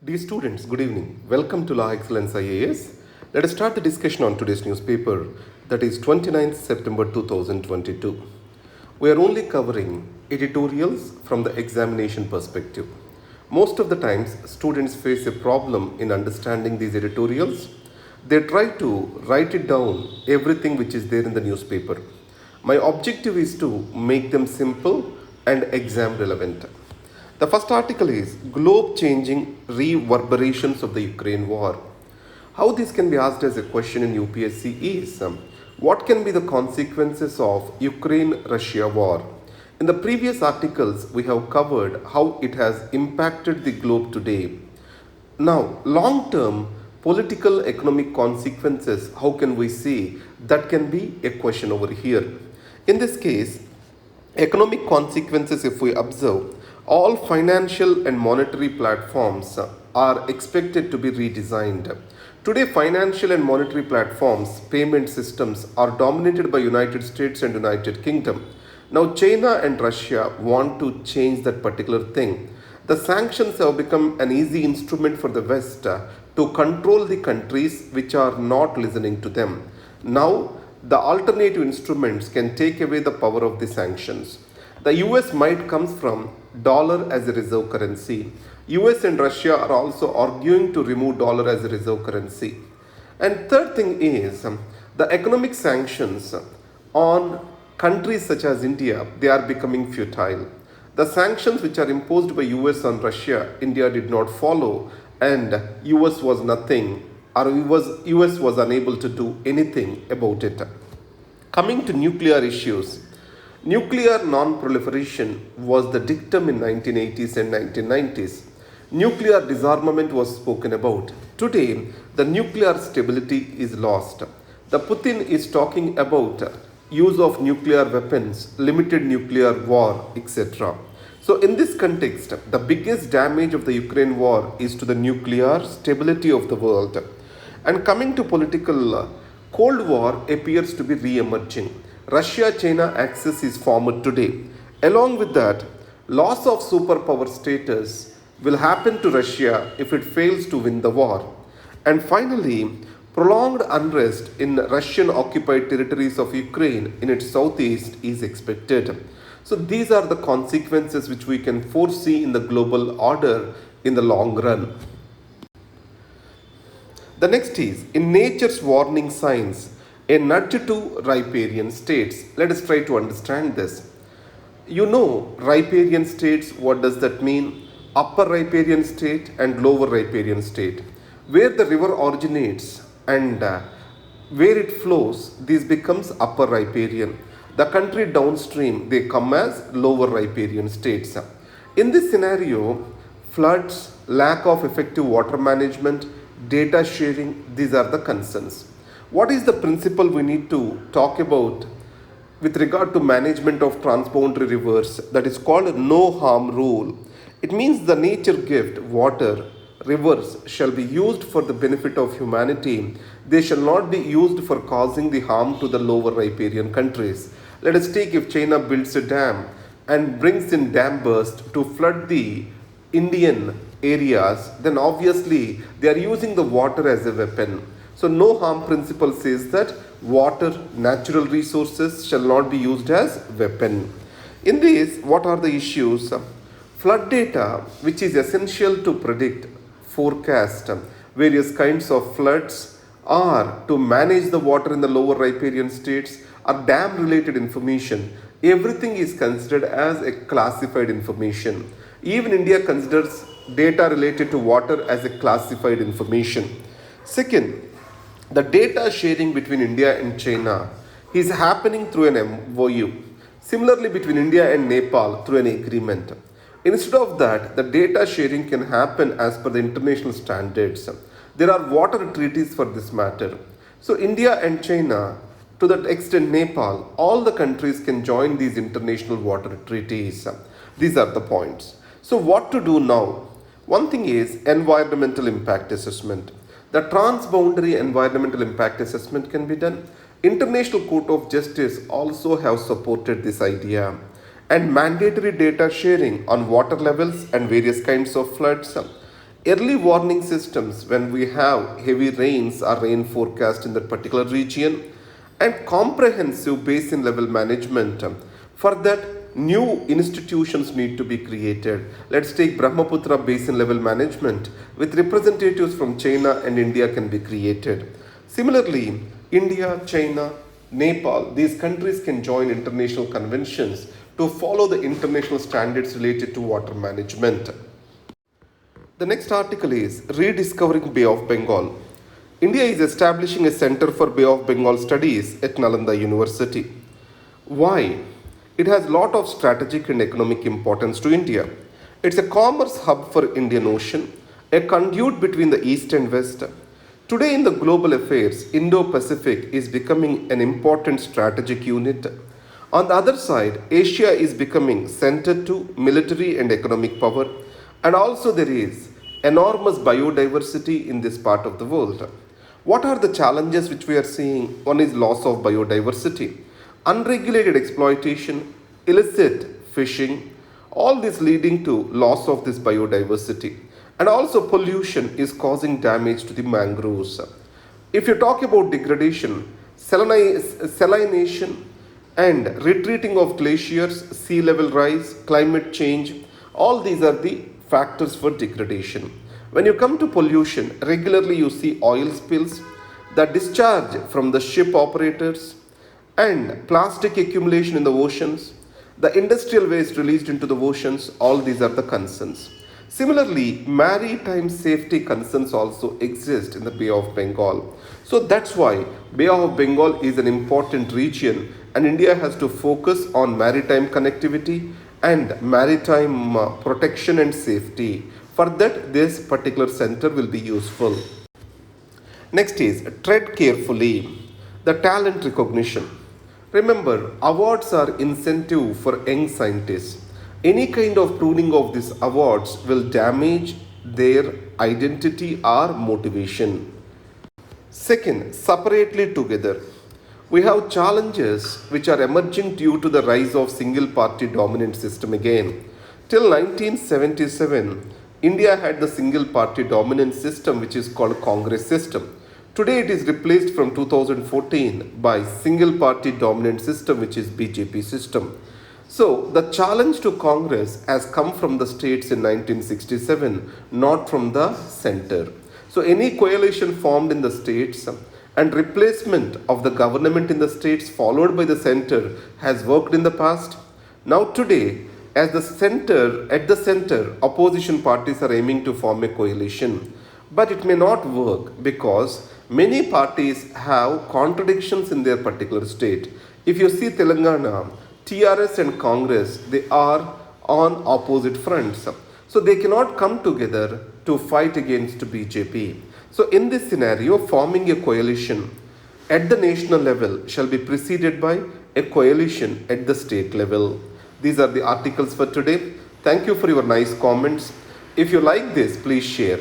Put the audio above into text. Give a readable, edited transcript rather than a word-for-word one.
Dear students, good evening. Welcome to Law Excellence IAS. Let us start the discussion on today's newspaper, that is 29th September 2022. We are only covering editorials from the examination perspective. Most of the times, students face a problem in understanding these editorials. They try to write it down, everything which is there in the newspaper. My objective is to make them simple and exam relevant. The first article is Globe Changing Reverberations of the Ukraine War. How this can be asked as a question in UPSC is what can be the consequences of Ukraine-Russia war? In the previous articles, we have covered how it has impacted the globe today. Now, long-term political economic consequences, how can we see? That can be a question over here. In this case, economic consequences, if we observe, all financial and monetary platforms are expected to be redesigned. Today, financial and monetary platforms, payment systems are dominated by United States and United Kingdom. Now, China and Russia want to change that particular thing. The sanctions have become an easy instrument for the West to control the countries which are not listening to them. Now, the alternative instruments can take away the power of the sanctions. The US might come from dollar as a reserve currency. US and Russia are also arguing to remove dollar as a reserve currency. And third thing is the economic sanctions on countries such as India, they are becoming futile. The sanctions which are imposed by US on Russia, India did not follow, and US was nothing, or US was unable to do anything about it. Coming to nuclear issues, nuclear non-proliferation was the dictum in 1980s and 1990s. Nuclear disarmament was spoken about. Today, the nuclear stability is lost. The Putin is talking about use of nuclear weapons, limited nuclear war, etc. So in this context, the biggest damage of the Ukraine war is to the nuclear stability of the world. And coming to political, Cold War appears to be re-emerging. Russia-China axis is formed today. Along with that, loss of superpower status will happen to Russia if it fails to win the war. And finally, prolonged unrest in Russian-occupied territories of Ukraine in its southeast is expected. So these are the consequences which we can foresee in the global order in the long run. The next is, in nature's warning signs, a nudge to riparian states. Let us try to understand this. You know, riparian states, what does that mean? Upper riparian state and lower riparian state. Where the river originates and where it flows, this becomes upper riparian. The country downstream, they come as lower riparian states. In this scenario, floods, lack of effective water management, data sharing, these are the concerns. What is the principle we need to talk about with regard to management of transboundary rivers? That is called no harm rule. It means the nature gift, water, rivers shall be used for the benefit of humanity. They shall not be used for causing the harm to the lower riparian countries. Let us take if China builds a dam and brings in dam burst to flood the Indian areas, then obviously they are using the water as a weapon. So no harm principle says that water, natural resources shall not be used as weapon. In this, what are the issues? Flood data, which is essential to predict, forecast various kinds of floods, or to manage the water in the lower riparian states, or dam related information. Everything is considered as a classified information. Even India considers data related to water as a classified information. Second, the data sharing between India and China is happening through an MOU. Similarly, between India and Nepal through an agreement. Instead of that, the data sharing can happen as per the international standards. There are water treaties for this matter. So India and China, to that extent Nepal, all the countries can join these international water treaties. These are the points. So what to do now? One thing is environmental impact assessment. The transboundary environmental impact assessment can be done. International Court of Justice also have supported this idea. And mandatory data sharing on water levels and various kinds of floods. Early warning systems when we have heavy rains or rain forecast in that particular region, and comprehensive basin level management. For that, new institutions need to be created. Let's take Brahmaputra basin level management with representatives from China and India can be created. Similarly, India, China, Nepal, these countries can join international conventions to follow the international standards related to water management. The next article is Rediscovering Bay of Bengal. India is establishing a Center for Bay of Bengal Studies at Nalanda University. Why? It has lot of strategic and economic importance to India. It's a commerce hub for Indian Ocean, a conduit between the East and West. Today in the global affairs, Indo-Pacific is becoming an important strategic unit. On the other side, Asia is becoming center to military and economic power, and also there is enormous biodiversity in this part of the world. What are the challenges which we are seeing? One is loss of biodiversity, unregulated exploitation, illicit fishing, all this leading to loss of this biodiversity. And also pollution is causing damage to the mangroves. If you talk about degradation, salination and retreating of glaciers, sea level rise, climate change, all these are the factors for degradation. When you come to pollution, regularly you see oil spills, the discharge from the ship operators, and plastic accumulation in the oceans, the industrial waste released into the oceans, all these are the concerns. Similarly, maritime safety concerns also exist in the Bay of Bengal. So that's why Bay of Bengal is an important region and India has to focus on maritime connectivity and maritime protection and safety. For that, this particular center will be useful. Next is tread carefully, the talent recognition. Remember, awards are incentive for young scientists. Any kind of pruning of these awards will damage their identity or motivation. Second, separately together. We have challenges which are emerging due to the rise of single party dominant system again. Till 1977, India had the single party dominant system which is called Congress system. Today it is replaced from 2014 by single party dominant system which is BJP system. So the challenge to Congress has come from the states in 1967, not from the center. So any coalition formed in the states and replacement of the government in the states followed by the center has worked in the past. Now today, as at the center, opposition parties are aiming to form a coalition. But it may not work because many parties have contradictions in their particular state. If you see Telangana, TRS and Congress, they are on opposite fronts. So they cannot come together to fight against BJP. So in this scenario, forming a coalition at the national level shall be preceded by a coalition at the state level. These are the articles for today. Thank you for your nice comments. If you like this, please share.